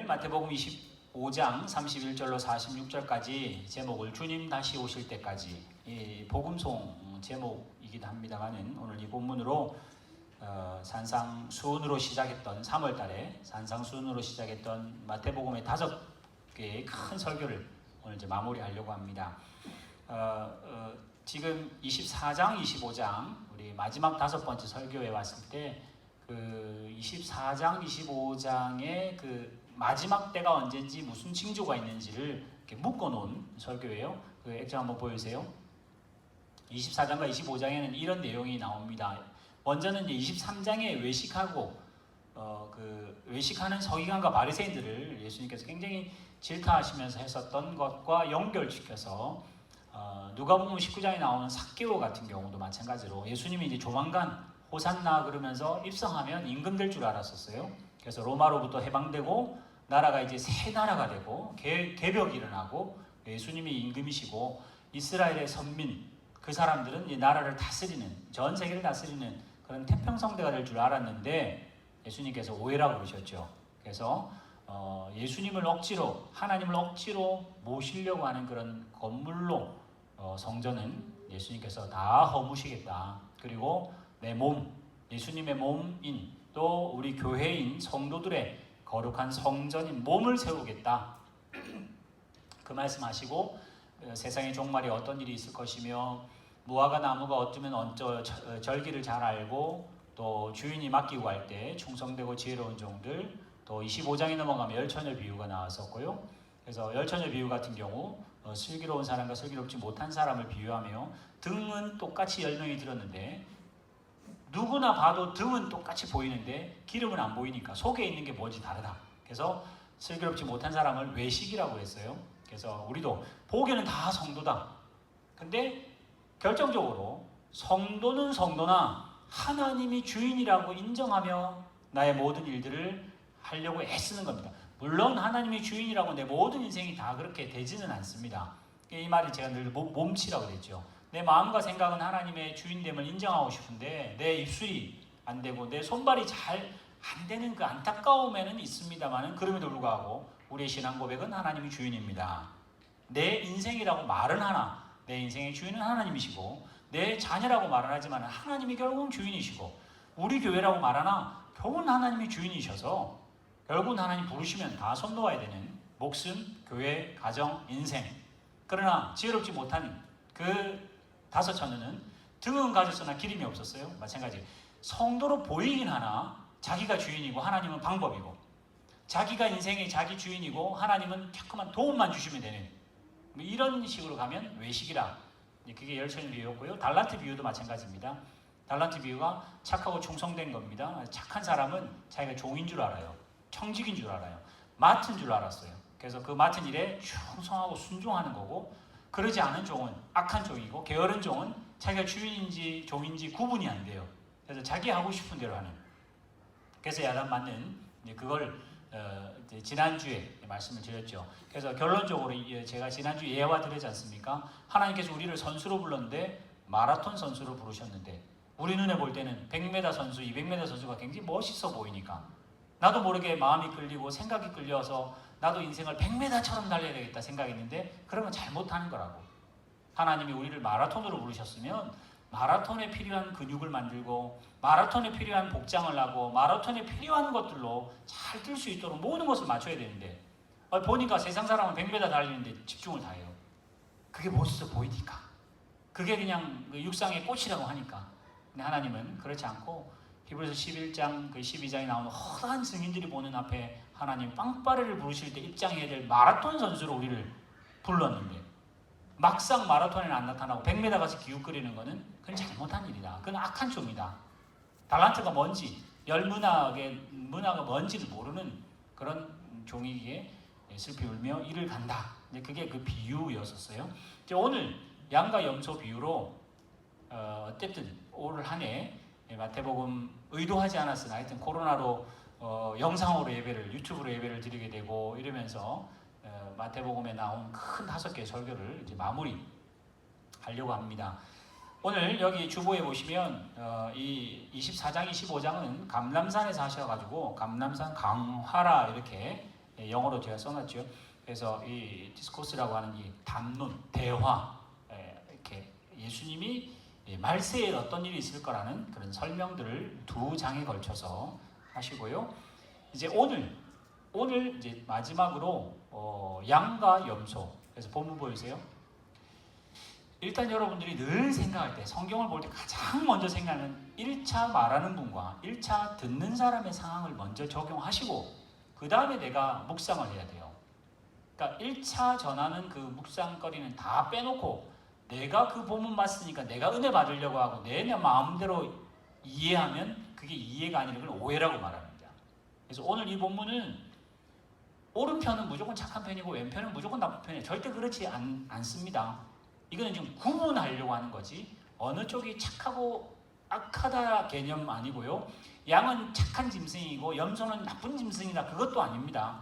오늘 마태복음 25장 31절로 46절까지 제목을 주님 다시 오실 때까지, 이 복음송 제목이기도 합니다만은 오늘 이 본문으로 산상수훈으로 시작했던 3월달에 산상수훈으로 시작했던 마태복음의 5개의 큰 설교를 오늘 이제 마무리하려고 합니다. 지금 24장, 25장 우리 마지막 5번째 설교에 왔을 때 그 24장, 25장의 그 마지막 때가 언제인지 무슨 징조가 있는지를 이렇게 묶어놓은 설교예요. 그 액정 한번 보여주세요. 24장과 25장에는 이런 내용이 나옵니다. 먼저는 이제 23장에 외식하고 외식하는 서기관과 바리새인들을 예수님께서 굉장히 질타하시면서 했었던 것과 연결시켜서 누가복음 19장에 나오는 삭개오 같은 경우도 마찬가지로 예수님이 이제 조만간 호산나 그러면서 입성하면 임금 될 줄 알았었어요. 그래서 로마로부터 해방되고 나라가 이제 새 나라가 되고 개벽이 일어나고 예수님이 임금이시고 이스라엘의 선민 그 사람들은 이 나라를 다스리는, 전 세계를 다스리는 그런 태평성대가 될 줄 알았는데 예수님께서 오해라고 그러셨죠. 그래서 예수님을 억지로, 하나님을 억지로 모시려고 하는 그런 건물로 성전은 예수님께서 다 허무시겠다. 그리고 내 몸, 예수님의 몸인 또 우리 교회인 성도들의 거룩한 성전인 몸을 세우겠다. 그 말씀하시고 세상의 종말에 어떤 일이 있을 것이며 무화과 나무가 어쩌면 절기를 잘 알고 또 주인이 맡기고 할 때 충성되고 지혜로운 종들, 또 25장에 넘어가면 열처녀 비유가 나왔었고요. 그래서 열처녀 비유 같은 경우 슬기로운 사람과 슬기롭지 못한 사람을 비유하며 등은 똑같이 10명이 들었는데 누구나 봐도 등은 똑같이 보이는데 기름은 안 보이니까 속에 있는 게 뭔지 다르다. 그래서 슬기롭지 못한 사람을 외식이라고 했어요. 그래서 우리도 보기에는 다 성도다. 근데 결정적으로 성도는 성도나 하나님이 주인이라고 인정하며 나의 모든 일들을 하려고 애쓰는 겁니다. 물론 하나님이 주인이라고 내 모든 인생이 다 그렇게 되지는 않습니다. 이 말을 제가 늘 몸치라고 그랬죠. 내 마음과 생각은 하나님의 주인됨을 인정하고 싶은데 내 입술이 안 되고 내 손발이 잘 안 되는 그 안타까움에는 있습니다만은 그럼에도 불구하고 우리의 신앙 고백은 하나님이 주인입니다. 내 인생이라고 말은 하나 내 인생의 주인은 하나님이시고 내 자녀라고 말은 하지만 하나님이 결국은 주인이시고 우리 교회라고 말하나 결국은 하나님이 주인이셔서 결국은 하나님 부르시면 다 손놓아야 되는 목숨, 교회, 가정, 인생. 그러나 지혜롭지 못한 그 5처녀는 등은 가졌으나 기름이 없었어요. 마찬가지. 성도로 보이긴 하나 자기가 주인이고 하나님은 방법이고 자기가 인생의 자기 주인이고 하나님은 조금만 도움만 주시면 되는 이런 식으로 가면 외식이라. 그게 열처녀 비유였고요. 달란트 비유도 마찬가지입니다. 달란트 비유가 착하고 충성된 겁니다. 착한 사람은 자기가 종인 줄 알아요. 청직인 줄 알아요. 맡은 줄 알았어요. 그래서 그 맡은 일에 충성하고 순종하는 거고 그러지 않은 종은 악한 종이고 게으른 종은 자기가 주인인지 종인지 구분이 안 돼요. 그래서 자기 하고 싶은 대로 하는. 그래서 야단 맞는 그걸 지난주에 말씀을 드렸죠. 그래서 결론적으로 제가 지난주 예화 드리지 않습니까? 하나님께서 우리를 선수로 불렀는데 마라톤 선수로 부르셨는데 우리 눈에 볼 때는 100m 선수, 200m 선수가 굉장히 멋있어 보이니까 나도 모르게 마음이 끌리고 생각이 끌려서 나도 인생을 100m처럼 달려야 되겠다 생각했는데 그러면 잘못하는 거라고. 하나님이 우리를 마라톤으로 부르셨으면 마라톤에 필요한 근육을 만들고 마라톤에 필요한 복장을 하고 마라톤에 필요한 것들로 잘 뛸 수 있도록 모든 것을 맞춰야 되는데 보니까 세상 사람은 100m 달리는데 집중을 다 해요. 그게 멋있어 보이니까. 그게 그냥 육상의 꽃이라고 하니까. 근데 하나님은 그렇지 않고 히브리서 11장 12장에 나오는 허다한 증인들이 보는 앞에 하나님 빵빠레를 부르실 때 입장해야 될 마라톤 선수로 우리를 불렀는데 막상 마라톤에는 안 나타나고 100m 가서 기웃거리는 거는 그건 잘못한 일이다. 그건 악한 종이다. 달란트가 뭔지, 문화가 뭔지를 모르는 그런 종이기에 슬피 울며 이를 간다. 그게 그 비유였었어요. 오늘 양과 염소 비유로 어쨌든 올 한 해 마태복음 의도하지 않았으나 하여튼 코로나로 영상으로 예배를, 유튜브로 예배를 드리게 되고 이러면서 마태복음에 나온 큰 5개의 설교를 이제 마무리 하려고 합니다. 오늘 여기 주보에 보시면 이 24장, 25장은 감람산에서 하셔가지고 감람산 강화라 이렇게 영어로 제가 써놨죠. 그래서 이 디스코스라고 하는 이 담론, 대화, 이렇게 예수님이 말세에 어떤 일이 있을 거라는 그런 설명들을 2장에 걸쳐서 하시고요. 이제 오늘 이제 마지막으로 양과 염소. 그래서 본문 보여주세요. 일단 여러분들이 늘 생각할 때, 성경을 볼 때 가장 먼저 생각하는 1차 말하는 분과 1차 듣는 사람의 상황을 먼저 적용하시고 그 다음에 내가 묵상을 해야 돼요. 그러니까 1차 전하는 그 묵상거리는 다 빼놓고 내가 그 본문 맞으니까 내가 은혜 받으려고 하고 내 마음대로 이해하면 그게 이해가 아니라 그걸 오해라고 말합니다. 그래서 오늘 이 본문은 오른편은 무조건 착한 편이고 왼편은 무조건 나쁜 편이에요. 절대 그렇지 않습니다. 이거는 지금 구분하려고 하는 거지 어느 쪽이 착하고 악하다 개념 아니고요. 양은 착한 짐승이고 염소는 나쁜 짐승이다 그것도 아닙니다.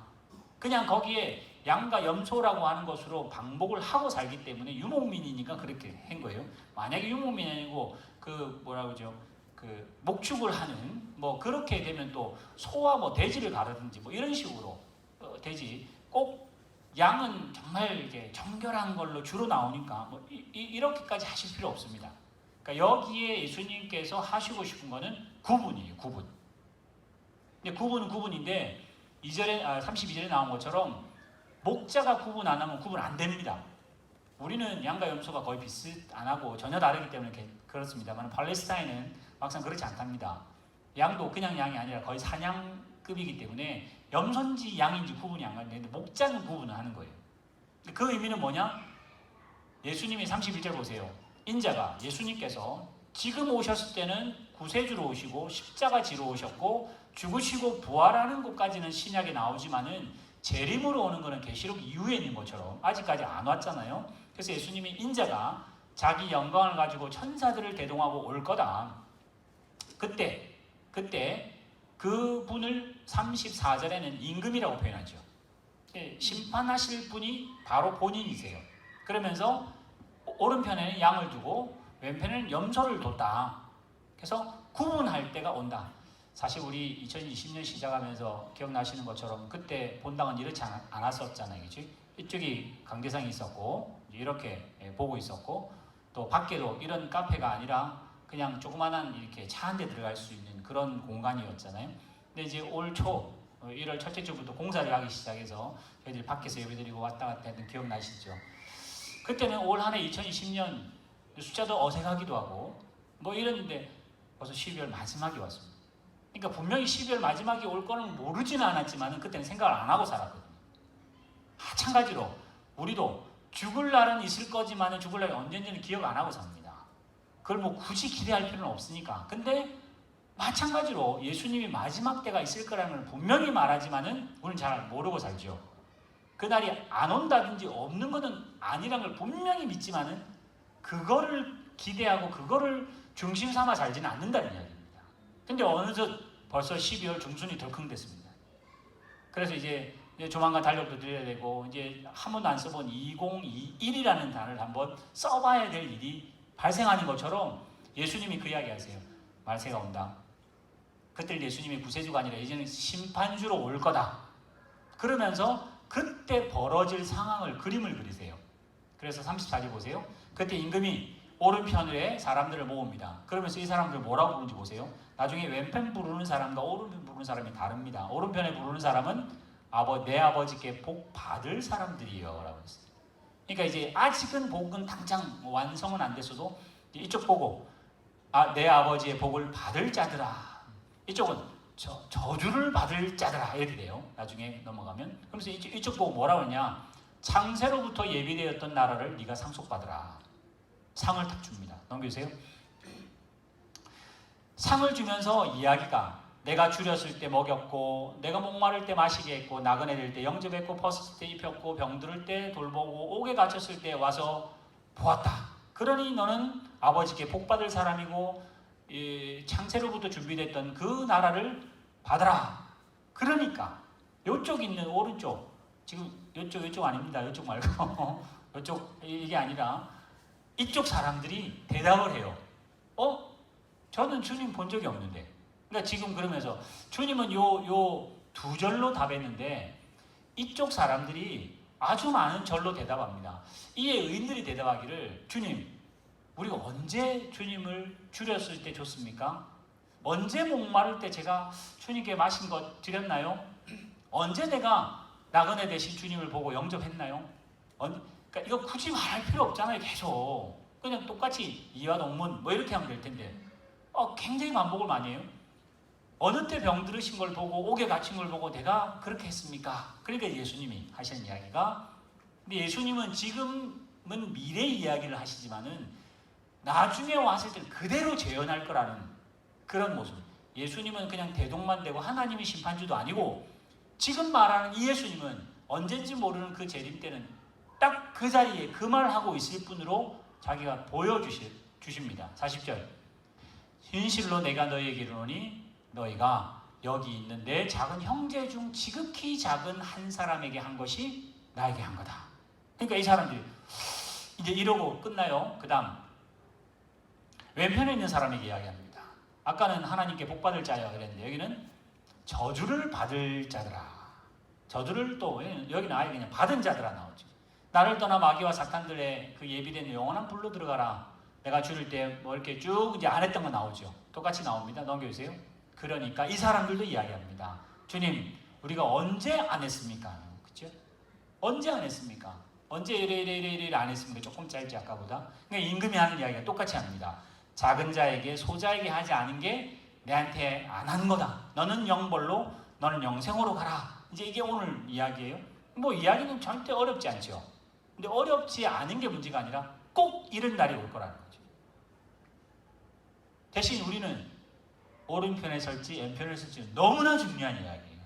그냥 거기에 양과 염소라고 하는 것으로 방목을 하고 살기 때문에 유목민이니까 그렇게 한 거예요. 만약에 유목민이 아니고 그 뭐라 그러죠? 그 목축을 하는 뭐 그렇게 되면 또 소와 뭐 돼지를 가르든지 뭐 이런 식으로 돼지 꼭 양은 정말 이게 정결한 걸로 주로 나오니까 뭐 이렇게까지 하실 필요 없습니다. 그러니까 여기에 예수님께서 하시고 싶은 거는 구분이에요. 구분. 근데 구분은 구분인데 32절에 나온 것처럼 목자가 구분 안 하면 구분 안 됩니다. 우리는 양과 염소가 거의 비슷 안 하고 전혀 다르기 때문에 그렇습니다만 팔레스타인은 막상 그렇지 않답니다. 양도 그냥 양이 아니라 거의 사냥급이기 때문에 염소인지 양인지 구분이 안 가는데 목자는 구분을 하는 거예요. 그 의미는 뭐냐? 예수님이 31절 보세요. 인자가 예수님께서 지금 오셨을 때는 구세주로 오시고 십자가 지로 오셨고 죽으시고 부활하는 것까지는 신약에 나오지만은 재림으로 오는 것은 계시록 이후에 있는 것처럼 아직까지 안 왔잖아요. 그래서 예수님이 인자가 자기 영광을 가지고 천사들을 대동하고 올 거다. 그때 그 분을 34절에는 임금이라고 표현하죠. 심판하실 분이 바로 본인이세요. 그러면서 오른편에는 양을 두고 왼편에는 염소를 뒀다. 그래서 구분할 때가 온다. 사실 우리 2020년 시작하면서 기억나시는 것처럼 그때 본당은 이렇지 않았었잖아요. 그치? 이쪽이 강대상이 있었고 이렇게 보고 있었고 또 밖에도 이런 카페가 아니라 그냥 조그만한 이렇게 차 한 대 들어갈 수 있는 그런 공간이었잖아요. 근데 이제 올 초 1월 첫째 주부터 공사를 하기 시작해서 저희들이 밖에서 예배드리고 왔다 갔다 했던 기억나시죠? 그때는 올 한 해 2020년 숫자도 어색하기도 하고 뭐 이랬는데 벌써 12월 마지막이 왔습니다. 그러니까 분명히 12월 마지막이 올 거는 모르지는 않았지만 그때는 생각을 안 하고 살았거든요. 마찬가지로 우리도 죽을 날은 있을 거지만 죽을 날이 언젠지는 기억 안 하고 삽니다. 그걸 뭐 굳이 기대할 필요는 없으니까. 근데 마찬가지로 예수님이 마지막 때가 있을 거라는 걸 분명히 말하지만은 우리는 잘 모르고 살죠. 그날이 안 온다든지 없는 것은 아니란 걸 분명히 믿지만은 그거를 기대하고 그거를 중심 삼아 살지는 않는다는 이야기입니다. 근데 어느덧 벌써 12월 중순이 덜컹댔습니다. 그래서 이제 조만간 달력도 드려야 되고 이제 한 번도 안 써본 2021이라는 단어를 한번 써봐야 될 일이 발생하는 것처럼 예수님이 그 이야기 하세요. 말세가 온다. 그때 예수님이 구세주가 아니라 이제는 심판주로 올 거다. 그러면서 그때 벌어질 상황을 그림을 그리세요. 그래서 34절 보세요. 그때 임금이 오른편에 사람들을 모읍니다. 그러면서 이 사람들 뭐라고 부르는지 보세요. 나중에 왼편 부르는 사람과 오른편 부르는 사람이 다릅니다. 오른편에 부르는 사람은 내 아버지께 복 받을 사람들이요 라고 했어요. 그러니까 이제 아직은 복은 당장 완성은 안 됐어도 이쪽 보고 내 아버지의 복을 받을 자들아. 이쪽은 저주를 받을 자들아 이렇게 돼요. 나중에 넘어가면. 그러면서 이쪽 보고 뭐라고 하냐. 창세로부터 예비되었던 나라를 네가 상속받으라. 상을 딱 줍니다. 넘겨주세요. 상을 주면서 이야기가 내가 줄였을 때 먹였고 내가 목마를 때 마시게 했고 나그네 될 때 영접했고 벗었을 때 입혔고 병들을 때 돌보고 옥에 갇혔을 때 와서 보았다. 그러니 너는 아버지께 복받을 사람이고 창세로부터 준비됐던 그 나라를 받아라. 그러니까 이쪽 있는 오른쪽 지금 이쪽 아닙니다. 이쪽 말고 이쪽 이게 아니라 이쪽 사람들이 대답을 해요. 저는 주님 본 적이 없는데. 그러니까 지금 그러면서 주님은 요 두 절로 답했는데 이쪽 사람들이 아주 많은 절로 대답합니다. 이에 의인들이 대답하기를 주님, 우리가 언제 주님을 줄였을 때 줬습니까? 언제 목마를 때 제가 주님께 마신 것 드렸나요? 언제 내가 나그네 대신 주님을 보고 영접했나요? 그러니까 이거 굳이 말할 필요 없잖아요. 계속 그냥 똑같이 이와 동문 뭐 이렇게 하면 될 텐데 굉장히 반복을 많이 해요. 어느 때 병들으신 걸 보고 옥에 갇힌 걸 보고 내가 그렇게 했습니까? 그러니까 예수님이 하시는 이야기가, 근데 예수님은 지금은 미래 이야기를 하시지만은 나중에 왔을 때 그대로 재현할 거라는 그런 모습. 예수님은 그냥 대동만 되고 하나님이 심판주도 아니고, 지금 말하는 이 예수님은 언젠지 모르는 그 재림 때는 딱 그 자리에 그 말을 하고 있을 뿐으로 자기가 보여주십니다. 40절. 진실로 내가 너희에게 이르노니 너희가 여기 있는 내 작은 형제 중 지극히 작은 한 사람에게 한 것이 나에게 한 거다. 그러니까 이 사람들이 이제 이러고 끝나요. 그 다음 왼편에 있는 사람에게 이야기합니다. 아까는 하나님께 복받을 자여 그랬는데 여기는 저주를 받을 자들아. 저주를 또 여기는 아예 그냥 받은 자들아 나오죠. 나를 떠나 마귀와 사탄들의 그 예비된 영원한 불로 들어가라. 내가 줄일 때 뭐 이렇게 쭉 이제 안 했던 거 나오죠. 똑같이 나옵니다. 넘겨주세요. 그러니까 이 사람들도 이야기합니다. 주님, 우리가 언제 안 했습니까? 그렇죠? 언제 안 했습니까? 언제 이래 안 했습니까? 조금 짧지 아까보다. 그러니까 임금이 하는 이야기가 똑같이 합니다. 작은 자에게 소자에게 하지 않은 게 내한테 안 한 거다. 너는 영벌로, 너는 영생으로 가라. 이제 이게 오늘 이야기예요. 뭐 이야기는 절대 어렵지 않죠. 근데 어렵지 않은 게 문제가 아니라 꼭 이런 날이 올 거라는 거죠. 대신 우리는 오른편에 설지 왼편에 설지 너무나 중요한 이야기예요.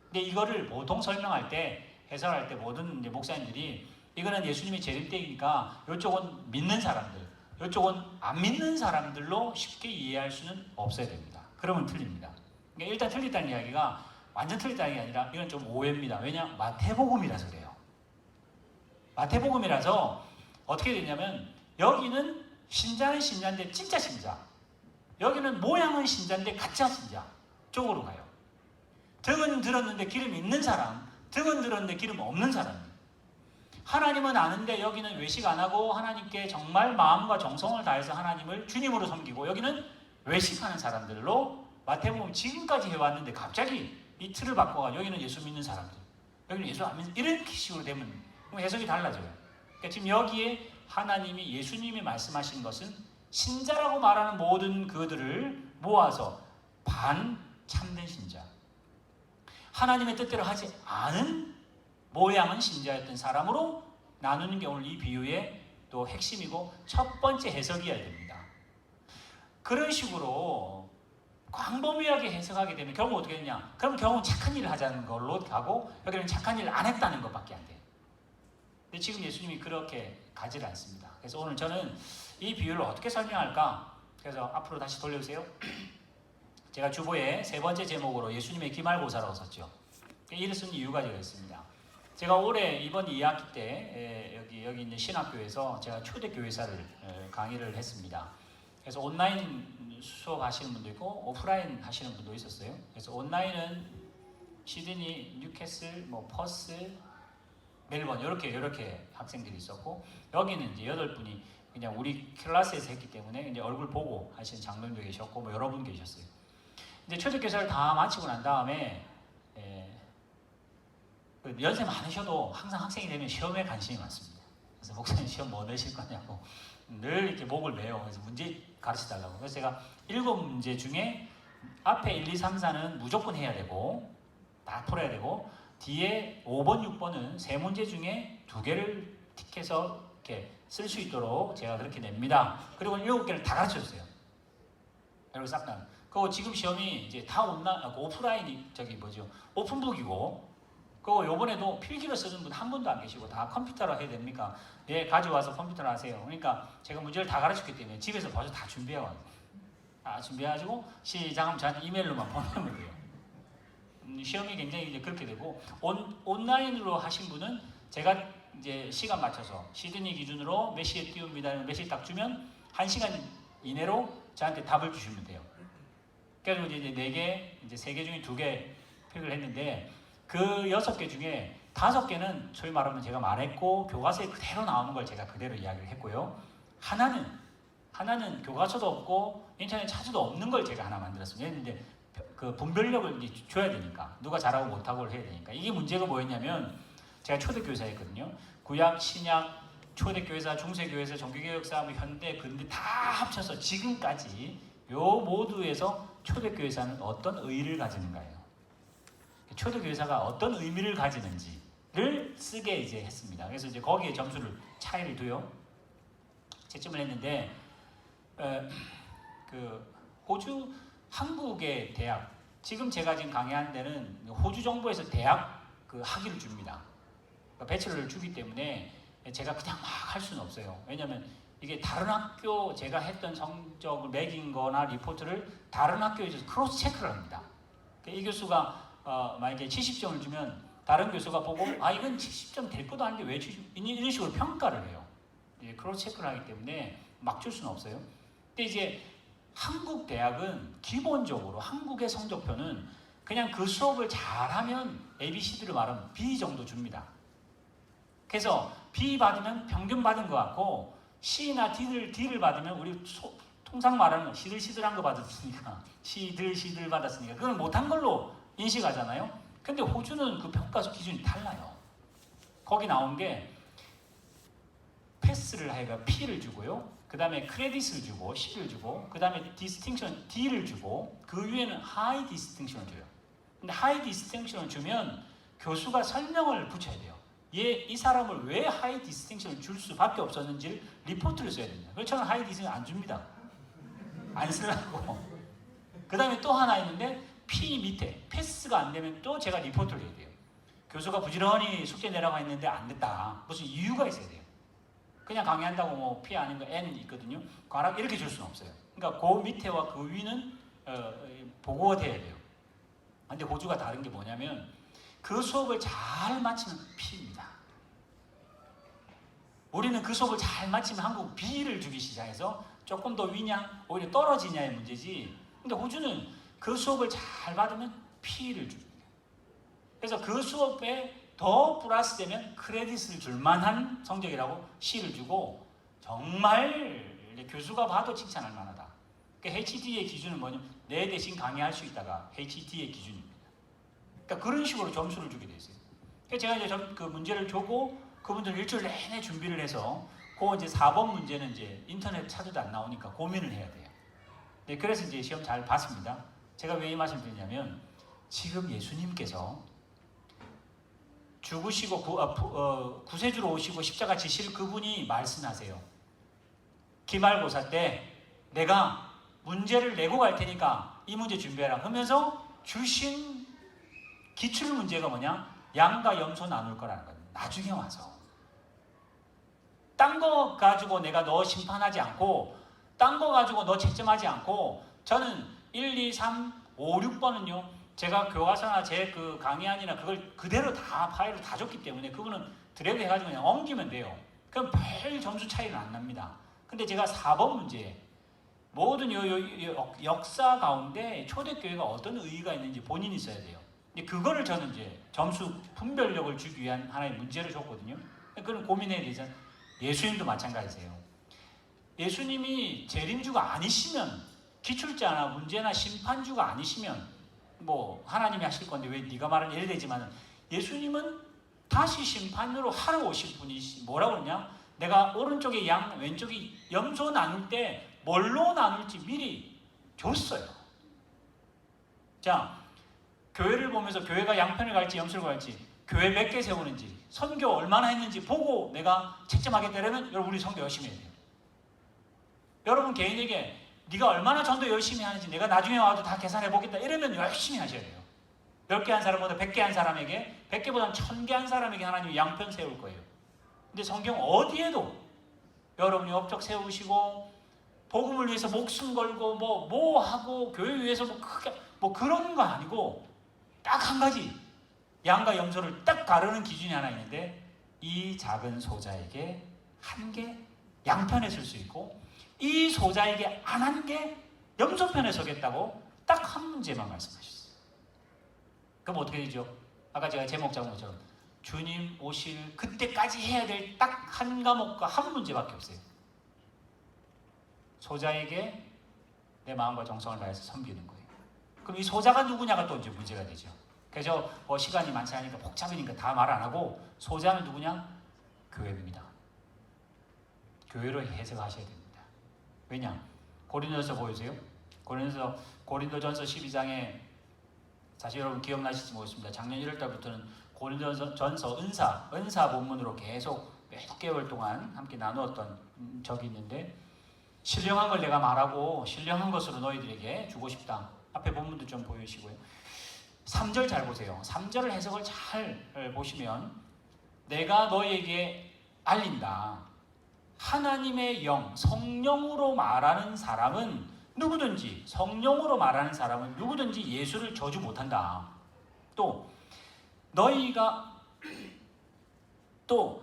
근데 이거를 보통 설명할 때, 해설할 때 모든 이제 목사님들이 이거는 예수님의 재림 때이니까 이쪽은 믿는 사람들, 이쪽은 안 믿는 사람들로 쉽게 이해할 수는 없어야 됩니다. 그러면 틀립니다. 그러니까 일단 틀렸다는 이야기가 완전 틀렸다는 게 아니라 이건 좀 오해입니다. 왜냐? 마태복음이라서 그래요. 마태복음이라서 어떻게 되냐면 여기는 신자는 신자인데 진짜 신자, 여기는 모양은 신자인데 가짜 신자 쪽으로 가요. 등은 들었는데 기름 있는 사람, 등은 들었는데 기름 없는 사람. 하나님은 아는데 여기는 외식 안 하고 하나님께 정말 마음과 정성을 다해서 하나님을 주님으로 섬기고, 여기는 외식하는 사람들로 마태복음 지금까지 해왔는데 갑자기 이 틀을 바꿔가 여기는 예수 믿는 사람들, 여기는 예수 안 믿는, 이런 식으로 되면 해석이 달라져요. 그러니까 지금 여기에 하나님이, 예수님이 말씀하신 것은 신자라고 말하는 모든 그들을 모아서 반 참된 신자, 하나님의 뜻대로 하지 않은 모양은 신자였던 사람으로 나누는 게 오늘 이 비유의 또 핵심이고 첫 번째 해석이어야 됩니다. 그런 식으로 광범위하게 해석하게 되면 결국 어떻게 되냐? 그럼 결국은 착한 일을 하자는 걸로 가고, 여기는 착한 일을 안 했다는 것밖에 안 돼요. 근데 지금 예수님이 그렇게 가지를 않습니다. 그래서 오늘 저는 이 비유를 어떻게 설명할까? 그래서 앞으로 다시 돌려주세요. 제가 주보에 세 번째 제목으로 예수님의 기말고사라고 썼죠. 이를 쓴 이유가 제가 있습니다. 제가 올해 이번 2학기 때 여기 있는 신학교에서 제가 초대교회사를 강의를 했습니다. 그래서 온라인 수업 하시는 분도 있고 오프라인 하시는 분도 있었어요. 그래서 온라인은 시드니, 뉴캐슬, 뭐 퍼스, 멜번 이렇게 학생들이 있었고, 여기는 이제 8분이 그냥 우리 클래스에서 했기 때문에 이제 얼굴 보고 하시는 장로님도 계셨고 뭐 여러 분 계셨어요. 이제 초대교사를 다 마치고 난 다음에 연세 많으셔도 항상 학생이 되면 시험에 관심이 많습니다. 그래서 목사님 시험 뭐 내실 거냐고 늘 이렇게 목을 매요. 그래서 문제 가르쳐 달라고. 그래서 제가 7문제 중에 앞에 1, 2, 3, 4는 무조건 해야 되고 다 풀어야 되고, 뒤에 5번, 6번은 3문제 중에 2개를 틱해서 이렇게 쓸 수 있도록 제가 그렇게 냅니다. 그리고 7개를 다 가르쳐 주세요. 그리고 싹 다. 그리고 지금 시험이 이제 다 오프라인이 오픈북이고, 그리고 요번에도 필기로 쓰는 분 한 분도 안 계시고 다 컴퓨터로 해야 됩니까? 예, 가져와서 컴퓨터로 하세요. 그러니까 제가 문제를 다 가르쳤기 때문에 집에서 벌써 다 준비해와요. 다 준비해가지고 시작하면 저한테 이메일로만 보내면 돼요. 시험이 굉장히 이제 그렇게 되고, 온라인으로 하신 분은 제가 이제 시간 맞춰서 시드니 기준으로 몇 시에 띄웁니다. 몇 시에 딱 주면 1시간 이내로 저한테 답을 주시면 돼요. 그래서 이제 4개, 이제 3개 중에 2개 필기를 했는데, 그 6개 중에 5개는 소위 말하면 제가 말했고 교과서에 그대로 나오는 걸 제가 그대로 이야기를 했고요. 하나는 교과서도 없고 인터넷 찾아도 없는 걸 제가 하나 만들었습니다. 근데 그 분별력을 이제 줘야 되니까, 누가 잘하고 못하고를 해야 되니까. 이게 문제가 뭐였냐면, 제가 초대교회사였거든요. 구약, 신약, 초대교회사, 중세교회사, 종교개혁사, 현대, 근대 다 합쳐서 지금까지 요 모두에서 초대교회사는 어떤 의의를 가지는가요? 초대교회사가 어떤 의미를 가지는지를 쓰게 이제 했습니다. 그래서 이제 거기에 점수를 차이를 둬요. 채점을 했는데, 그 호주 한국의 대학, 지금 제가 지금 강의하는 데는 호주 정부에서 대학 그 학위를 줍니다. 그러니까 배철로를 주기 때문에 제가 그냥 막 할 수는 없어요. 왜냐하면 이게 다른 학교 제가 했던 성적을 매긴 거나 리포트를 다른 학교에서 크로스 체크를 합니다. 이 교수가 만약에 70점을 주면 다른 교수가 보고 이건 70점 될 것도 아닌데 왜 70, 이런 식으로 평가를 해요. 크로스 체크를 하기 때문에 막 줄 수는 없어요. 근데 이제 한국 대학은 기본적으로 한국의 성적표는 그냥 그 수업을 잘하면 ABCD로 말하면 B 정도 줍니다. 그래서 B 받으면 평균 받은 것 같고, C나 D를 받으면 우리 통상 말하는 시들시들한 거 받았으니까, 시들 받았으니까 그건 못한 걸로 인식하잖아요. 근데 호주는 그 평가 기준이 달라요. 거기 나온 게 패스를 하여가 P를 주고요. 그 다음에 크레딧을 주고 C를 주고, 그 다음에 디스팅션 D를 주고, 그 위에는 하이 디스팅션을 줘요. 근데 하이 디스팅션을 주면 교수가 설명을 붙여야 돼요. 이 사람을 왜 하이 디스팅션을 줄 수밖에 없었는지를 리포트를 써야 됩니다. 그래서 저는 하이 디스팅션 안 줍니다. 안 쓰려고. 그 다음에 또 하나 있는데, P 밑에 패스가 안 되면 또 제가 리포트를 해야 돼요. 교수가 부지런히 숙제 내라고 했는데 안 됐다. 무슨 이유가 있어야 돼요. 그냥 강의한다고 뭐 P 아닌 거 N 있거든요. 과락 이렇게 줄 수는 없어요. 그러니까 그 밑에와 그 위는 보고가 돼야 돼요. 근데 호주가 다른 게 뭐냐면, 그 수업을 잘 마치면 P입니다. 우리는 그 수업을 잘 마치면 한국 B를 주기 시작해서 조금 더 위냐, 오히려 떨어지냐의 문제지. 근데 호주는 그 수업을 잘 받으면 P를 줍니다. 그래서 그 수업에 더 플러스 되면 크레딧을 줄 만한 성적이라고 C를 주고, 정말 교수가 봐도 칭찬할 만하다. 그러니까 HD의 기준은 뭐냐면, 내 대신 강의할 수 있다가 HD의 기준입니다. 그러니까 그런 식으로 점수를 주게 돼 있어요. 그래서 제가 이제 그 문제를 주고, 그분들 일주일 내내 준비를 해서, 그 이제 4번 문제는 이제 인터넷 찾아도 안 나오니까 고민을 해야 돼요. 네, 그래서 이제 시험 잘 봤습니다. 제가 왜 이 말씀을 드리냐면, 지금 예수님께서 죽으시고 구세주로 오시고 십자가 지실 그분이 말씀하세요. 기말고사 때 내가 문제를 내고 갈 테니까 이 문제 준비해라 하면서 주신 기출 문제가 뭐냐? 양과 염소 나눌 거라는 거예요. 나중에 와서. 딴 거 가지고 내가 너 심판하지 않고, 딴 거 가지고 너 채점하지 않고, 저는 1, 2, 3, 5, 6번은요, 제가 교과서나 제 그 강의안이나 그걸 그대로 다 파일을 다 줬기 때문에 그거는 드래그 해가지고 그냥 옮기면 돼요. 그럼 별 점수 차이는 안 납니다. 근데 제가 4번 문제, 모든 역사 가운데 초대교회가 어떤 의의가 있는지 본인이 써야 돼요. 근데 그거를 저는 이제 점수 분별력을 주기 위한 하나의 문제를 줬거든요. 그건 고민해야 되잖아요. 예수님도 마찬가지세요. 예수님이 재림주가 아니시면, 기출자나 문제나 심판주가 아니시면 뭐 하나님이 하실 건데 왜 네가 말은 이래 되지만, 예수님은 다시 심판으로 하러 오실 분이시. 뭐라고 그러냐? 내가 오른쪽에 양, 왼쪽에 염소 나눌 때 뭘로 나눌지 미리 줬어요. 자, 교회를 보면서 교회가 양편을 갈지 염소를 갈지, 교회 몇 개 세우는지, 선교 얼마나 했는지 보고 내가 책정하겠다면 여러분이 선교 열심히 해야 돼요. 여러분 개인에게 네가 얼마나 전도 열심히 하는지 내가 나중에 와도 다 계산해 보겠다 이러면 열심히 하셔야 돼요. 10개 한 사람보다 100개 한 사람에게, 100개보다 1000개 한 사람에게 하나님이 양편 세울 거예요. 근데 성경 어디에도 여러분이 업적 세우시고 복음을 위해서 목숨 걸고 뭐 하고 교회 위해서 뭐 크게 뭐 그런 거 아니고, 딱 한 가지 양과 염소를 딱 가르는 기준이 하나 있는데, 이 작은 소자에게 한 개 양편에 쓸 수 있고, 이 소자에게 안 한 게 염소편에 서겠다고 딱 한 문제만 말씀하셨어요. 그럼 어떻게 되죠? 아까 제가 제목 잡은 것처럼 주님 오실 그때까지 해야 될 딱 한 과목과 한 문제밖에 없어요. 소자에게 내 마음과 정성을 다해서 섬기는 거예요. 그럼 이 소자가 누구냐가 또 이제 문제가 되죠. 그래서 시간이 많지 않으니까 복잡하니까 다 말 안 하고, 소자는 누구냐? 교회입니다. 교회로 해석하셔야 됩니다. 왜냐? 고린도전서 보여주세요. 고린도전서 12장에 사실 여러분 기억나실지 모르겠습니다. 작년 1월달부터는 고린도전서 은사 본문으로 계속 몇 개월 동안 함께 나누었던 적이 있는데, 신령한 걸 내가 말하고 신령한 것으로 너희들에게 주고 싶다. 앞에 본문도 좀 보여주시고요. 3절 잘 보세요. 3절을 해석을 잘 보시면, 내가 너희에게 알린다. 하나님의 영, 성령으로 말하는 사람은 누구든지, 성령으로 말하는 사람은 누구든지 예수를 저주 못한다. 또 너희가 또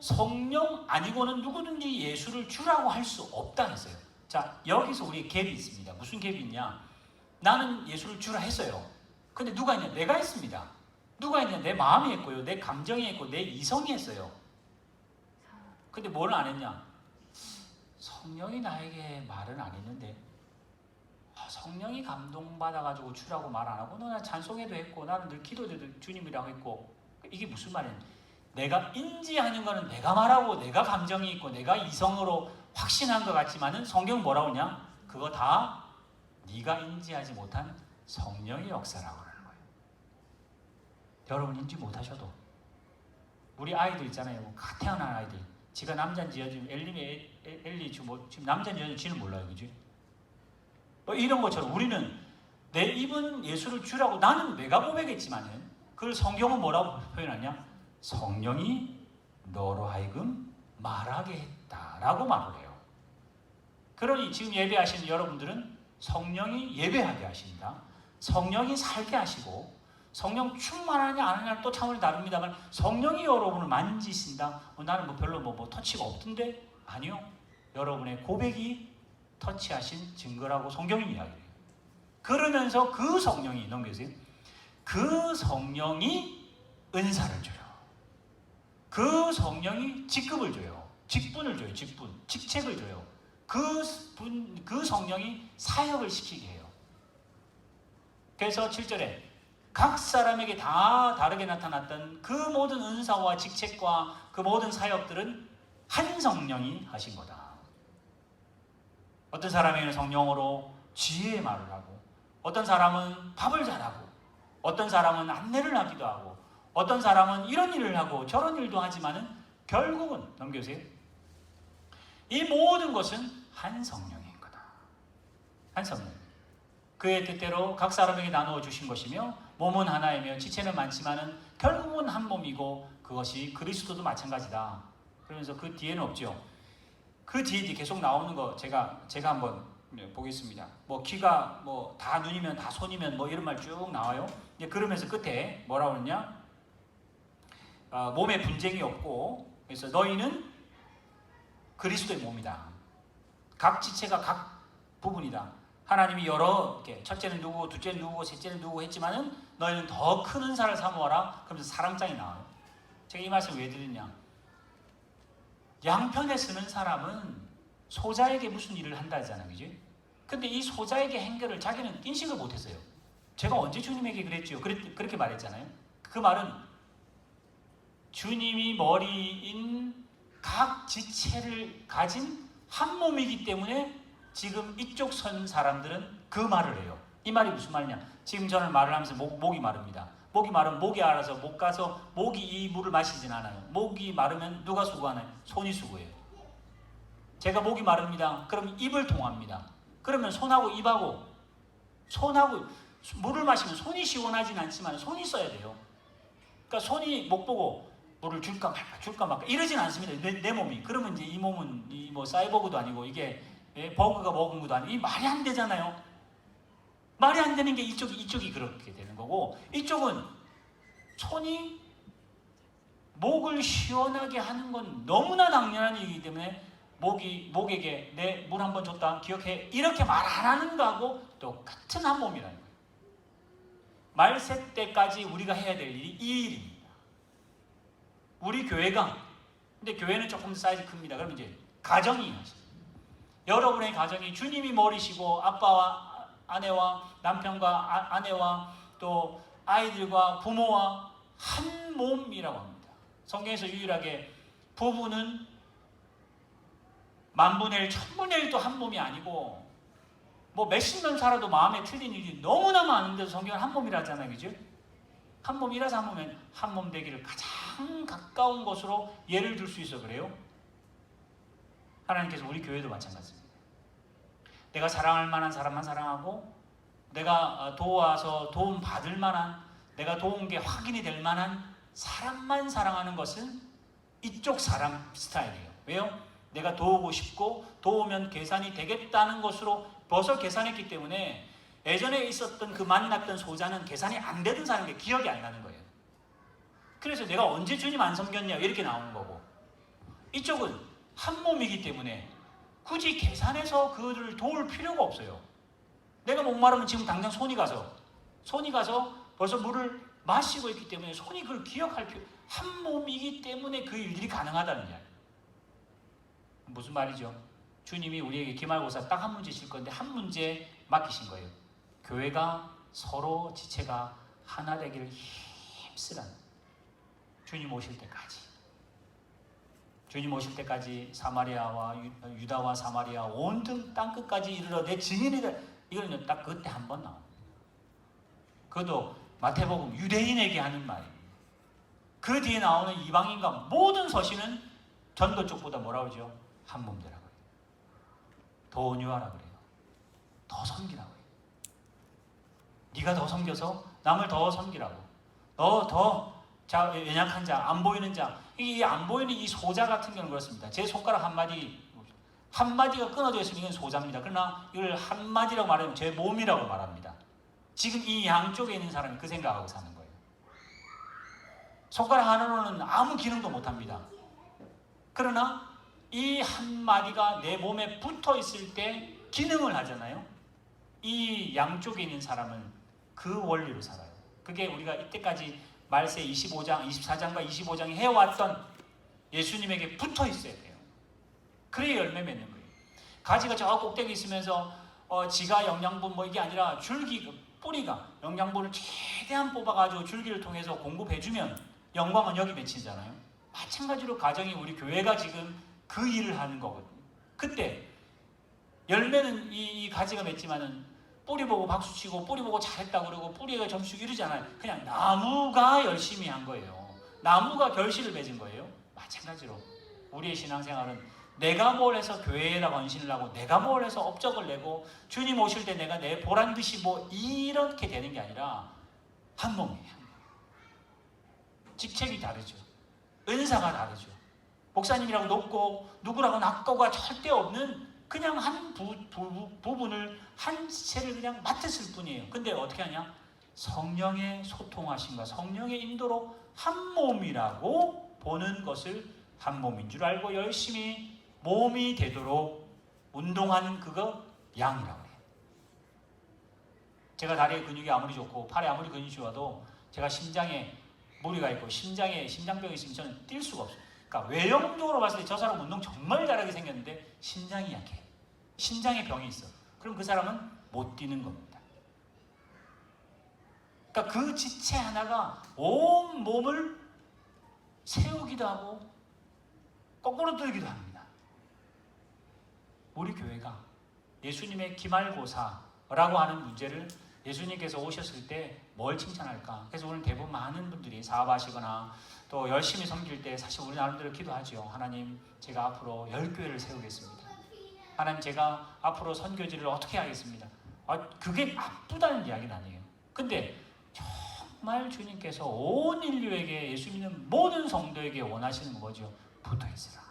성령 아니고는 누구든지 예수를 주라고 할 수 없다 했어요. 자, 여기서 우리 갭이 있습니다. 무슨 갭이 있냐? 나는 예수를 주라 했어요. 근데 누가 했냐? 내가 했습니다. 누가 했냐? 내 마음이 했고요, 내 감정이 했고, 내 이성이 했어요. 근데 뭘 안 했냐? 성령이 나에게 말은 안 했는데, 성령이 감동받아가지고 주라고 말 안 하고, 나 찬송해도 했고, 나는 늘 기도해도 주님이라고 했고, 이게 무슨 말이냐? 내가 인지하는 거는 내가 말하고, 내가 감정이 있고, 내가 이성으로 확신한 것 같지만은 성경은 뭐라고 하냐? 그거 다 네가 인지하지 못한 성령의 역사라고 하는 거예요. 여러분 인지 못하셔도, 우리 아이들 있잖아요. 갓 태어난 아이들, 지가 남자인지 여자인지, 엘리 지금 남자인지 여자인지는 몰라요, 그지? 이런 것처럼 우리는 내 입은 예수를 주라고 나는 내가 고백했지만은, 그걸 성경은 뭐라고 표현하냐? 성령이 너로 하여금 말하게 했다라고 말을 해요. 그러니 지금 예배하시는 여러분들은 성령이 예배하게 하신다. 성령이 살게 하시고, 성령 충만하냐 안 하냐는 또 차원이 다릅니다만, 성령이 여러분을 만지신다. 나는 별로 터치가 없던데? 아니요. 여러분의 고백이 터치하신 증거라고 성경이 이야기해요. 그러면서 그 성령이, 넘겨주세요. 그 성령이 은사를 줘요. 그 성령이 직급을 줘요. 직분을 줘요. 직책을 줘요. 그 성령이 사역을 시키게 해요. 그래서 7절에 각 사람에게 다 다르게 나타났던 그 모든 은사와 직책과 그 모든 사역들은 한 성령이 하신 거다. 어떤 사람에게는 성령으로 지혜의 말을 하고, 어떤 사람은 밥을 잘하고, 어떤 사람은 안내를 하기도 하고, 어떤 사람은 이런 일을 하고 저런 일도 하지만은 결국은, 넘겨주세요, 이 모든 것은 한 성령인 거다. 한 성령. 그의 뜻대로 각 사람에게 나누어 주신 것이며, 몸은 하나이며 지체는 많지만은 결국은 한 몸이고, 그것이 그리스도도 마찬가지다. 그러면서 그 뒤에는 없죠. 그 뒤에 계속 나오는 거 제가 한번 보겠습니다. 귀가 다 눈이면 다 손이면 이런 말 쭉 나와요. 그러면서 끝에 뭐라고 그러냐? 몸에 분쟁이 없고, 그래서 너희는 그리스도의 몸이다. 각 지체가 각 부분이다. 하나님이 첫째는 누구고, 둘째는 누구고, 셋째는 누구고 했지만은 너희는 더 큰 은사를 사모하라. 그러면서 사랑장이 나와요. 제가 이 말씀 왜 드리냐? 양편에 쓰는 사람은 소자에게 무슨 일을 한다 하잖아요, 그지? 근데 이 소자에게 행결을 자기는 인식을 못했어요. 제가 언제 주님에게 그랬지요? 그렇게 말했잖아요. 그 말은 주님이 머리인 각 지체를 가진 한 몸이기 때문에 지금 이쪽 선 사람들은 그 말을 해요. 이 말이 무슨 말이냐? 지금 저는 말을 하면서 목이 마릅니다. 목이 마르면 목이 알아서 못 가서 목이 이 물을 마시진 않아요. 목이 마르면 누가 수고하나요? 손이 수고해요. 제가 목이 마릅니다. 그럼 입을 통합니다. 그러면 손하고 물을 마시면 손이 시원하진 않지만 손이 써야 돼요. 그러니까 손이 목 보고 물을 줄까 말까 이러진 않습니다. 내 몸이. 그러면 이제 이 몸은 사이보그도 아니고 이게 버그가 먹은 것도 아니고, 이 말이 안 되잖아요. 말이 안 되는 게 이쪽이 그렇게 되는 거고, 이쪽은 손이 목을 시원하게 하는 건 너무나 당연한 일이기 때문에 목에게 내 물 한 번 줬다 기억해, 이렇게 말 안 하는 거하고 똑같은 한 몸이라는 거예요. 말세 때까지 우리가 해야 될 일이 이 일입니다. 우리 교회가, 근데 교회는 조금 사이즈 큽니다. 그럼 이제 가정이, 여러분의 가정이 주님이 머리시고 아빠와 아내와 남편과 아내와 또 아이들과 부모와 한 몸이라고 합니다. 성경에서 유일하게 부부는 만분의 일, 천분의 일도 한 몸이 아니고 뭐 몇십 년 살아도 마음에 틀린 일이 너무나 많은데도 성경은 한 몸이라 하잖아요. 그죠? 한 몸이라서 한 몸은 한 몸 되기를 가장 가까운 것으로 예를 들 수 있어 그래요. 하나님께서 우리 교회도 마찬가지입니다. 내가 사랑할 만한 사람만 사랑하고 내가 도와서 도움 받을 만한, 내가 도운 게 확인이 될 만한 사람만 사랑하는 것은 이쪽 사람 스타일이에요. 왜요? 내가 도우고 싶고 도우면 계산이 되겠다는 것으로 벌써 계산했기 때문에 예전에 있었던 그 만났던 소자는 계산이 안 되던 사람인데 기억이 안 나는 거예요. 그래서 내가 언제 주님 안 섬겼냐 이렇게 나오는 거고, 이쪽은 한 몸이기 때문에 굳이 계산해서 그를 도울 필요가 없어요. 내가 목마르면 지금 당장 손이 가서 벌써 물을 마시고 있기 때문에 손이 그걸 기억할 필요, 한 몸이기 때문에 그 일들이 가능하다는 이야기. 무슨 말이죠? 주님이 우리에게 기말고사 딱 한 문제 줄 건데 한 문제 맡기신 거예요. 교회가 서로 지체가 하나 되기를 힘쓰라는, 주님 오실 때까지. 주님 오실 때까지 사마리아와 유다와 사마리아 온 땅 끝까지 이르러 내 증인이 돼. 이거는 딱 그때 한 번 나옵니다. 그것도 마태복음 유대인에게 하는 말입니다. 그 뒤에 나오는 이방인과 모든 서신은 전도 쪽보다 뭐라고 그러죠? 한 몸되라고 해요. 더 온유하라 그래요. 더 섬기라고 해요. 네가 더 섬겨서 남을 더 섬기라고. 너 더 연약한 자, 안 보이는 자, 이 안 보이는 이 소자 같은 경우는 그렇습니다. 제 손가락 한마디가 끊어져 있으면 이건 소자입니다. 그러나 이걸 한마디라고 말하면 제 몸이라고 말합니다. 지금 이 양쪽에 있는 사람이 그 생각하고 사는 거예요. 손가락 하나로는 아무 기능도 못합니다. 그러나 이 한마디가 내 몸에 붙어 있을 때 기능을 하잖아요. 이 양쪽에 있는 사람은 그 원리로 살아요. 그게 우리가 이때까지 말세 24장, 24장과 25장이 해왔던 예수님에게 붙어 있어야 돼요. 그래야 열매 맺는 거예요. 가지가 저 꼭대기 있으면서 지가 영양분 이게 아니라 뿌리가 영양분을 최대한 뽑아가지고 줄기를 통해서 공급해주면 영광은 여기 맺히잖아요. 마찬가지로 가정이 우리 교회가 지금 그 일을 하는 거거든요. 그때 열매는 이 가지가 맺지만은 뿌리 보고 박수치고 뿌리 보고 잘했다 그러고 뿌리가 점수 주고 이러지 않아요. 그냥 나무가 열심히 한 거예요. 나무가 결실을 맺은 거예요. 마찬가지로 우리의 신앙생활은 내가 뭘 해서 교회에다 헌신을 하고 내가 뭘 해서 업적을 내고 주님 오실 때 내가 내 보란듯이 이렇게 되는 게 아니라 한 몸이에요. 직책이 다르죠. 은사가 다르죠. 목사님이라고 높고 누구라고 낮고가 절대 없는 그냥 한 부분을 한 지체를 그냥 맡았을 뿐이에요. 근데 어떻게 하냐? 성령의 소통하심과 성령의 인도로 한 몸이라고 보는 것을 한 몸인 줄 알고 열심히 몸이 되도록 운동하는 그거 양이라고 해요. 제가 다리에 근육이 아무리 좋고 팔에 아무리 근육이 좋아도 제가 심장에 무리가 있고 심장병이 있으면 저는 뛸 수가 없어요. 그러니까 외형적으로 봤을 때 저 사람 운동 정말 잘하게 생겼는데 심장이 약해. 심장에 병이 있어. 그럼 그 사람은 못 뛰는 겁니다. 그러니까 그 지체 하나가 온 몸을 세우기도 하고 거꾸로 들기도 합니다. 우리 교회가 예수님의 기말고사라고 하는 문제를 예수님께서 오셨을 때 뭘 칭찬할까? 그래서 오늘 대부분 많은 분들이 사업하시거나 또 열심히 섬길 때 사실 우리 나름대로 기도하죠. 하나님, 제가 앞으로 10교회를 세우겠습니다. 하나님, 제가 앞으로 선교지를 어떻게 하겠습니다. 그게 나쁘다는 이야기는 아니에요. 근데 정말 주님께서 온 인류에게, 예수 믿는 모든 성도에게 원하시는 거죠. 붙어있으라.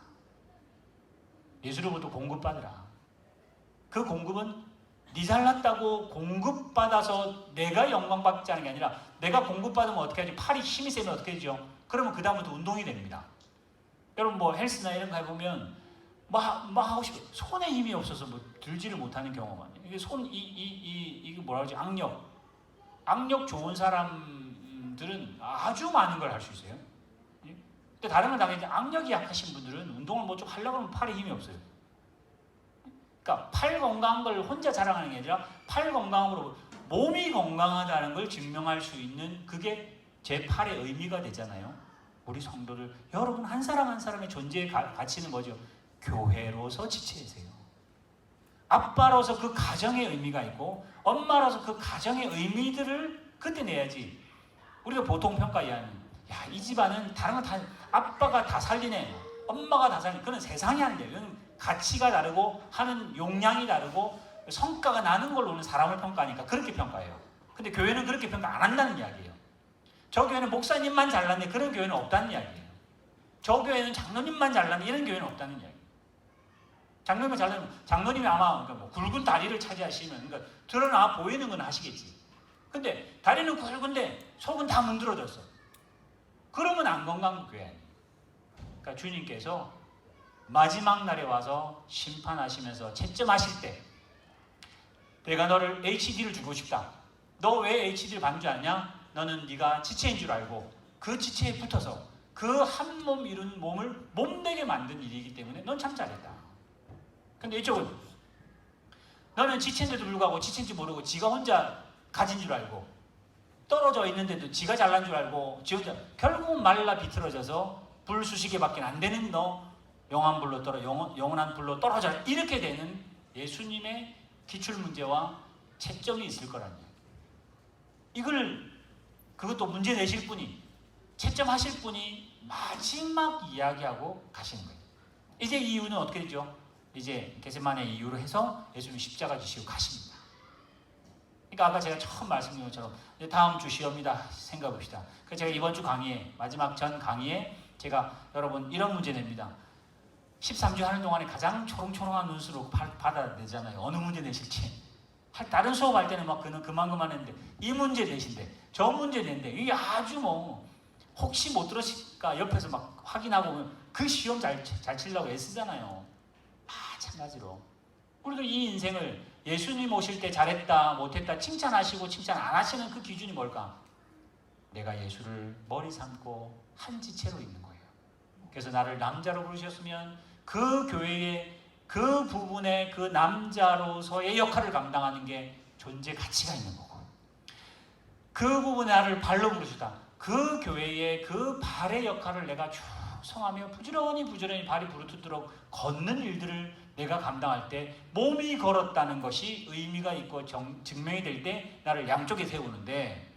예수로부터 공급받으라. 그 공급은 네 잘났다고 공급받아서 내가 영광받지 않은 게 아니라 내가 공급받으면 어떻게 하죠? 팔이 힘이 세면 어떻게 하죠? 그러면 그 다음부터 운동이 됩니다. 여러분 헬스나 이런 거 해보면 하고 싶어요. 손에 힘이 없어서 들지를 못하는 경우가 많아요. 이게 이게 뭐라 그러지? 악력 좋은 사람들은 아주 많은 걸 할 수 있어요. 근데 다른 건 당연히 악력이 약하신 분들은 운동을 뭐 좀 하려고 하면 팔에 힘이 없어요. 그러니까 팔 건강한 걸 혼자 자랑하는 게 아니라 팔 건강으로 몸이 건강하다는 걸 증명할 수 있는 그게 제 팔의 의미가 되잖아요. 우리 성도들 여러분 한 사람 한 사람의 존재의 가치는 뭐죠? 교회로서 지체이세요. 아빠로서 그 가정의 의미가 있고 엄마로서 그 가정의 의미들을 그때 내야지. 우리가 보통 평가 이하는 야, 이 집안은 다른 거 다 아빠가 다 살리네, 엄마가 다 살리네. 그건 세상이 안 돼요. 그건 가치가 다르고 하는 용량이 다르고 성과가 나는 걸로 오는 사람을 평가하니까 그렇게 평가해요. 근데 교회는 그렇게 평가 안 한다는 이야기예요. 저 교회는 목사님만 잘났네, 그런 교회는 없다는 이야기예요. 저 교회는 장로님만 잘났네, 이런 교회는 없다는 이야기예요. 장로님만 잘나면 장로님이 아마 그러니까 뭐 굵은 다리를 차지하시면 그러니까 드러나 보이는 건 하시겠지. 근데 다리는 굵은데 속은 다 문드러졌어. 그러면 안 건강한 교회 아니에요. 그러니까 주님께서 마지막 날에 와서 심판하시면서 채점하실 때 내가 너를 HD를 주고 싶다. 너 왜 HD를 받는 줄 아냐? 너는 네가 지체인 줄 알고 그 지체에 붙어서 그 한 몸 이룬 몸을 몸되게 만든 일이기 때문에 넌 참 잘했다. 근데 이쪽은 너는 지체인데도 불구하고 지체인지 모르고 지가 혼자 가진 줄 알고 떨어져 있는데도 지가 잘난 줄 알고 지 혼자 결국은 말라 비틀어져서 불수시개밖에 안 되는 너 영원한 불로 떨어져 이렇게 되는 예수님의 기출문제와 채점이 있을 거라는 거예요. 이걸 그것도 문제 내실 분이 채점하실 분이 마지막 이야기하고 가시는 거예요. 이제 이유는 어떻게 되죠? 이제 겟세마네 이유로 해서 예수님 십자가 지시고 가십니다. 그러니까 아까 제가 처음 말씀드린 것처럼 이제 다음 주 시험이다 생각해 봅시다. 그래서 제가 이번 주 강의에 마지막 전 강의에 제가 여러분 이런 문제 냅니다. 13주 하는 동안에 가장 초롱초롱한 눈수로 받아내잖아요. 어느 문제 내실지. 다른 수업할 때는 막 그는 그만 했는데 이 문제 내신대, 저 문제 낸대. 이게 아주 뭐 혹시 못 들었을까 옆에서 막 확인하고 그 시험 잘 치려고 애쓰잖아요. 마찬가지로 우리도 이 인생을 예수님 오실 때 잘했다 못했다 칭찬하시고 칭찬 안 하시는 그 기준이 뭘까? 내가 예수를 머리 삼고 한 지체로 있는 거예요. 그래서 나를 남자로 부르셨으면 그 교회의 그 부분에 그 남자로서의 역할을 감당하는 게 존재 가치가 있는 거고, 그 부분에 나를 발로 부르시다. 그 교회의 그 발의 역할을 내가 충성하며 부지런히 발이 부르트도록 걷는 일들을 내가 감당할 때 몸이 걸었다는 것이 의미가 있고 증명이 될 때 나를 양쪽에 세우는데,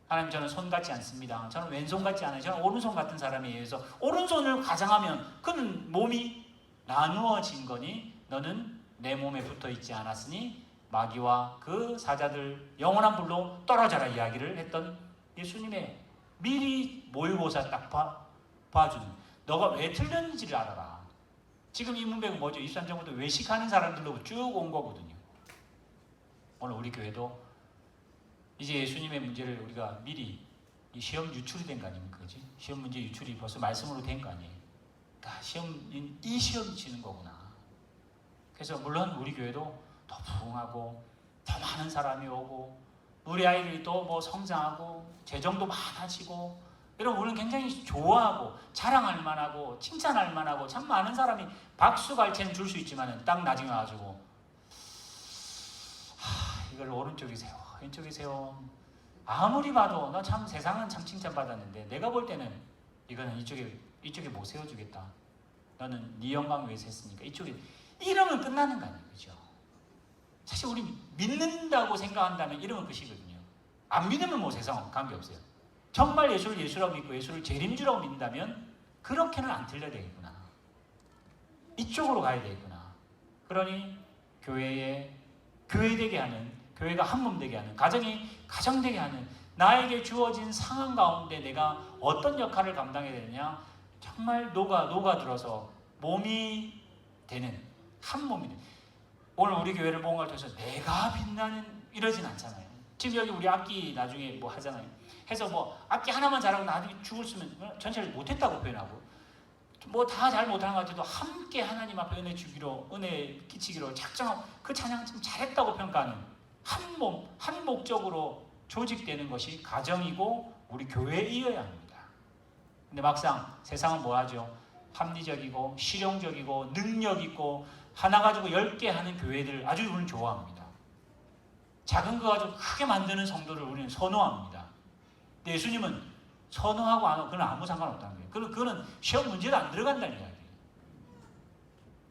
하나님 저는 손 같지 않습니다. 저는 왼손 같지 않아요. 저는 오른손 같은 사람에 의해서 오른손을 가장하면 그는 몸이 나누어진 거니 너는 내 몸에 붙어 있지 않았으니 마귀와 그 사자들 영원한 불로 떨어져라 이야기를 했던 예수님의 미리 모의고사 딱 봐주는, 너가 왜 틀렸는지를 알아라. 지금 이 문맥은 뭐죠? 23장부터 외식하는 사람들로 쭉 온 거거든요. 오늘 우리 교회도 이제 예수님의 문제를 우리가 미리 이 시험 유출이 된 거 아닙니까? 그지? 시험 문제 유출이 벌써 말씀으로 된 거 아니에요? 이 시험이 치는 거구나. 그래서 물론 우리 교회도 더 부흥하고 더 많은 사람이 오고 우리 아이들이 또 뭐 성장하고 재정도 많아지고 이러면 우리는 굉장히 좋아하고 자랑할 만하고 칭찬할 만하고 참 많은 사람이 박수갈채는 줄 수 있지만 딱 나중에 와가지고 이걸 오른쪽에 세워 왼쪽에 세워, 아무리 봐도 너 참 세상은 참 칭찬받았는데 내가 볼 때는 이거는 이쪽에 못 세워주겠다. 너는 네 영광 위해서 했으니까 이쪽에, 이러면 끝나는 거 아니에요. 그죠? 사실 우리 믿는다고 생각한다면 이러면 끝이거든요. 안 믿으면 뭐 세상 관계없어요. 정말 예수를 예수라고 믿고 예수를 재림주라고 믿는다면 그렇게는 안 틀려야 되겠구나. 이쪽으로 가야 되겠구나. 그러니 교회되게 하는, 교회가 한 몸 되게 하는, 가정이 가정되게 하는, 나에게 주어진 상황 가운데 내가 어떤 역할을 감당해야 되느냐, 정말 녹아들어서 몸이 되는, 한 몸이 되는. 오늘 우리 교회를 뭔가 통해서 내가 빛나는 이러진 않잖아요. 지금 여기 우리 악기 나중에 뭐 하잖아요. 해서 뭐 악기 하나만 잘하고 나중에 죽었으면 전체를 못했다고 표현하고, 뭐 다 잘 못하는 것 같아도 함께 하나님 앞에 은혜 주기로, 은혜 끼치기로 작정하고 그 찬양 좀 잘했다고 평가하는, 한 몸, 한 목적으로 조직되는 것이 가정이고 우리 교회이어야 합니다. 근데 막상 세상은 뭐하죠? 합리적이고 실용적이고 능력 있고 하나 가지고 10개 하는 교회들 아주 우리는 좋아합니다. 작은 거 가지고 크게 만드는 성도를 우리는 선호합니다. 근데 예수님은 선호하고 안 하고 그건 아무 상관없다는 거예요. 그거는 시험 문제도 안 들어간다는 이야기예요.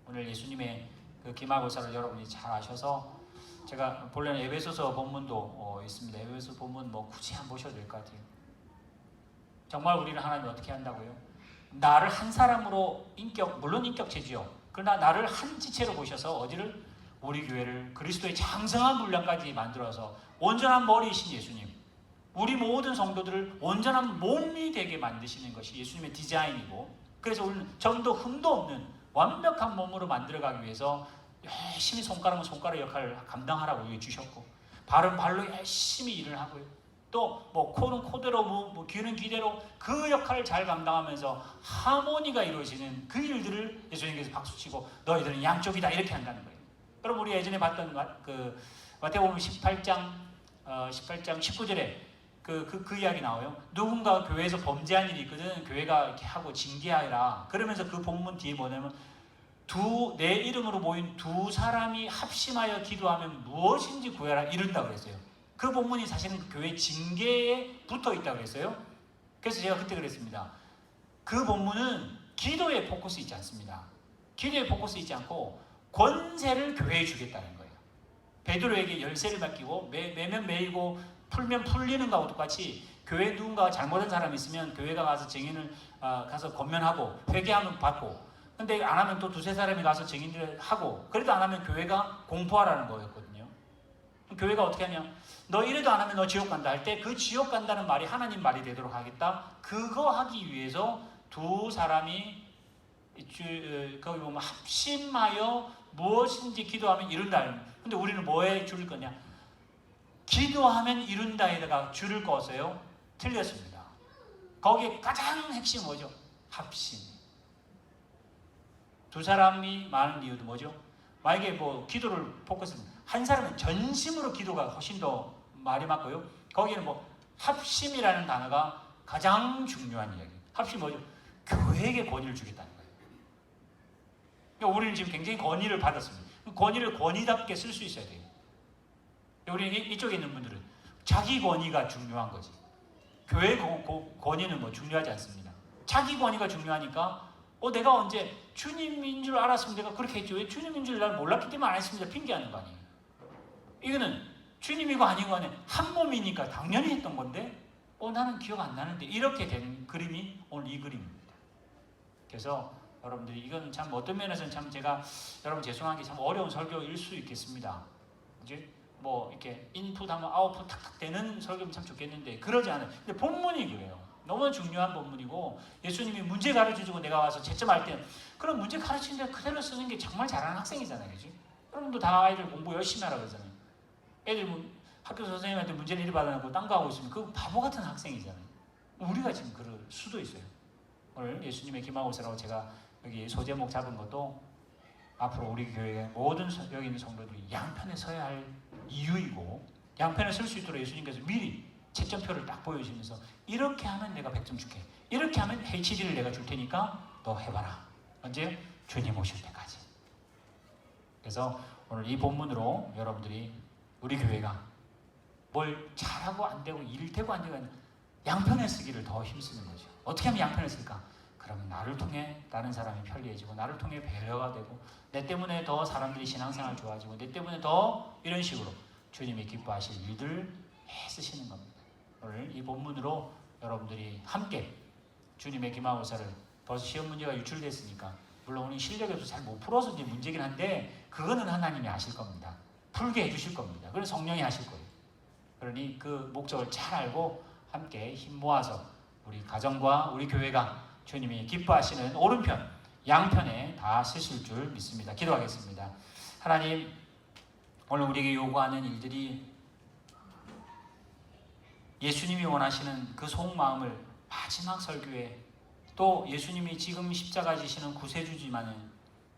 오늘 예수님의 그 기말고사를 여러분이 잘 아셔서 제가 본래는 에베소서 본문도 있습니다. 에베소 본문 뭐 굳이 안 보셔도 될 것 같아요. 정말 우리는 하나님 어떻게 한다고요? 나를 한 사람으로 물론 인격체지요. 그러나 나를 한 지체로 보셔서 어디를? 우리 교회를 그리스도의 장성한 분량까지 만들어서 온전한 머리이신 예수님, 우리 모든 성도들을 온전한 몸이 되게 만드시는 것이 예수님의 디자인이고, 그래서 우리는 점도 흠도 없는 완벽한 몸으로 만들어가기 위해서 열심히 손가락은 손가락 역할을 감당하라고 주셨고, 발은 발로 열심히 일을 하고요. 또 뭐 코는 코대로 뭐 귀는 귀대로 그 역할을 잘 감당하면서 하모니가 이루어지는 그 일들을 예수님께서 박수치고 너희들은 양쪽이다 이렇게 한다는 거예요. 그럼 우리 예전에 봤던 그 마태복음 18장 19절에 그 이야기 나와요. 누군가 교회에서 범죄한 일이 있거든. 교회가 이렇게 하고 징계하라. 그러면서 그 본문 뒤에 뭐냐면 내 이름으로 모인 두 사람이 합심하여 기도하면 무엇인지 구해라 이른다 그랬어요. 그 본문이 사실은 그 교회 징계에 붙어 있다고 그랬어요. 그래서 제가 그때 그랬습니다. 그 본문은 기도에 포커스 있지 않습니다. 기도에 포커스 있지 않고 권세를 교회에 주겠다는 거예요. 베드로에게 열쇠를 맡기고 매면 매이고 풀면 풀리는 것과 똑같이 교회에 누군가 잘못한 사람이 있으면 교회가 가서 증인을 가서 권면하고 회개하면 받고, 근데 안 하면 또 두세 사람이 가서 증인을 하고, 그래도 안 하면 교회가 공포하라는 거였거든요. 교회가 어떻게 하냐? 너 이래도 안 하면 너 지옥 간다 할 때 그 지옥 간다는 말이 하나님 말이 되도록 하겠다. 그거 하기 위해서 두 사람이 거기 보면 합심하여 무엇인지 기도하면 이룬다. 근데 우리는 뭐에 줄일 거냐? 기도하면 이룬다에다가 줄을 꺼서요. 틀렸습니다. 거기에 가장 핵심은 뭐죠? 합심. 두 사람이 많은 이유도 뭐죠? 만약에 뭐 기도를 포커스, 한 사람은 전심으로 기도가 훨씬 더 말이 맞고요. 거기는 뭐 합심이라는 단어가 가장 중요한 이야기. 합심 뭐죠? 교회에게 권위를 주겠다는 거예요. 그러니까 우리는 지금 굉장히 권위를 받았습니다. 권위를 권위답게 쓸 수 있어야 돼요. 우리 이쪽에 있는 분들은 자기 권위가 중요한 거지. 교회 권위는 뭐 중요하지 않습니다. 자기 권위가 중요하니까 내가 언제 주님인 줄 알았으면 내가 그렇게 했죠. 왜 주님인 줄 난 몰랐기 때문에 안 했습니다. 핑계하는 거 아니에요. 이거는 주님이고 아니고 간에 한 몸이니까 당연히 했던 건데 나는 기억 안 나는데 이렇게 된 그림이 오늘 이 그림입니다. 그래서 여러분들이 이건 참 어떤 면에서는 참 제가 여러분 죄송한 게 참 어려운 설교일 수 있겠습니다. 이제 뭐 이렇게 인풋하면 아웃풋 탁탁 되는 설교면 참 좋겠는데 그러지 않아요. 근데 본문이 그래요. 너무 중요한 본문이고 예수님이 문제 가르쳐주고 내가 와서 채점할 때는 그럼 문제 가르치는데 그대로 쓰는 게 정말 잘하는 학생이잖아요. 그죠? 여러분도 다 아이들 공부 열심히 하라고 그러잖아요. 애들 학교 선생님한테 문제를 이리 받아놓고 딴 거 하고 있으면 그 바보 같은 학생이잖아요. 우리가 지금 그럴 수도 있어요. 오늘 예수님의 기말고사라고 제가 여기 소제목 잡은 것도 앞으로 우리 교회 모든 여기 있는 성도들이 양편에 서야 할 이유이고, 양편에 설 수 있도록 예수님께서 미리 채점표를 딱 보여주시면서 이렇게 하면 내가 100점 줄게, 이렇게 하면 HD를 내가 줄 테니까 너 해봐라. 언제? 주님 오실 때까지. 그래서 오늘 이 본문으로 여러분들이 우리 교회가 뭘 잘하고 안 되고 일 되고 안 되고 양편에 쓰기를 더 힘쓰는 거죠. 어떻게 하면 양편에 쓸까? 그러면 나를 통해 다른 사람이 편리해지고, 나를 통해 배려가 되고, 내 때문에 더 사람들이 신앙생활 좋아지고, 내 때문에 더 이런 식으로 주님이 기뻐하실 일들 애쓰시는 겁니다. 오늘 이 본문으로 여러분들이 함께 주님의 기말고사를, 벌써 시험 문제가 유출됐으니까 물론 우리 실력이 없어서 잘 못 풀어서 이제 문제긴 한데 그거는 하나님이 아실 겁니다. 풀게 해주실 겁니다. 그래서 성령이 하실 거예요. 그러니 그 목적을 잘 알고 함께 힘 모아서 우리 가정과 우리 교회가 주님이 기뻐하시는 오른편, 양편에 다 쓰실 줄 믿습니다. 기도하겠습니다. 하나님, 오늘 우리에게 요구하는 일들이 예수님이 원하시는 그 속마음을 마지막 설교에, 또 예수님이 지금 십자가 지시는 구세주지만은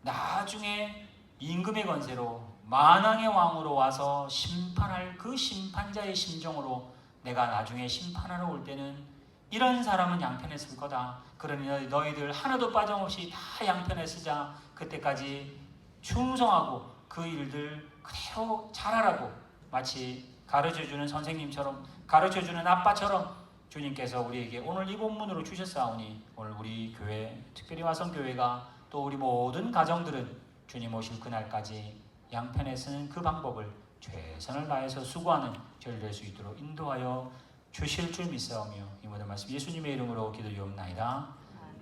나중에 임금의 권세로 만왕의 왕으로 와서 심판할 그 심판자의 심정으로 내가 나중에 심판하러 올 때는 이런 사람은 양편에 쓸 거다. 그러니 너희들 하나도 빠짐없이 다 양편에 쓰자. 그때까지 충성하고 그 일들 그대로 잘하라고, 마치 가르쳐주는 선생님처럼, 가르쳐주는 아빠처럼 주님께서 우리에게 오늘 이 본문으로 주셨사오니, 오늘 우리 교회, 특별히 화성교회가 또 우리 모든 가정들은 주님 오실 그날까지 양편에 쓰는 그 방법을 최선을 다해서 수고하는 저희 될 수 있도록 인도하여 주실 줄 믿사오며 이 모든 말씀 예수님의 이름으로 기도드리옵나이다.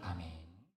아멘.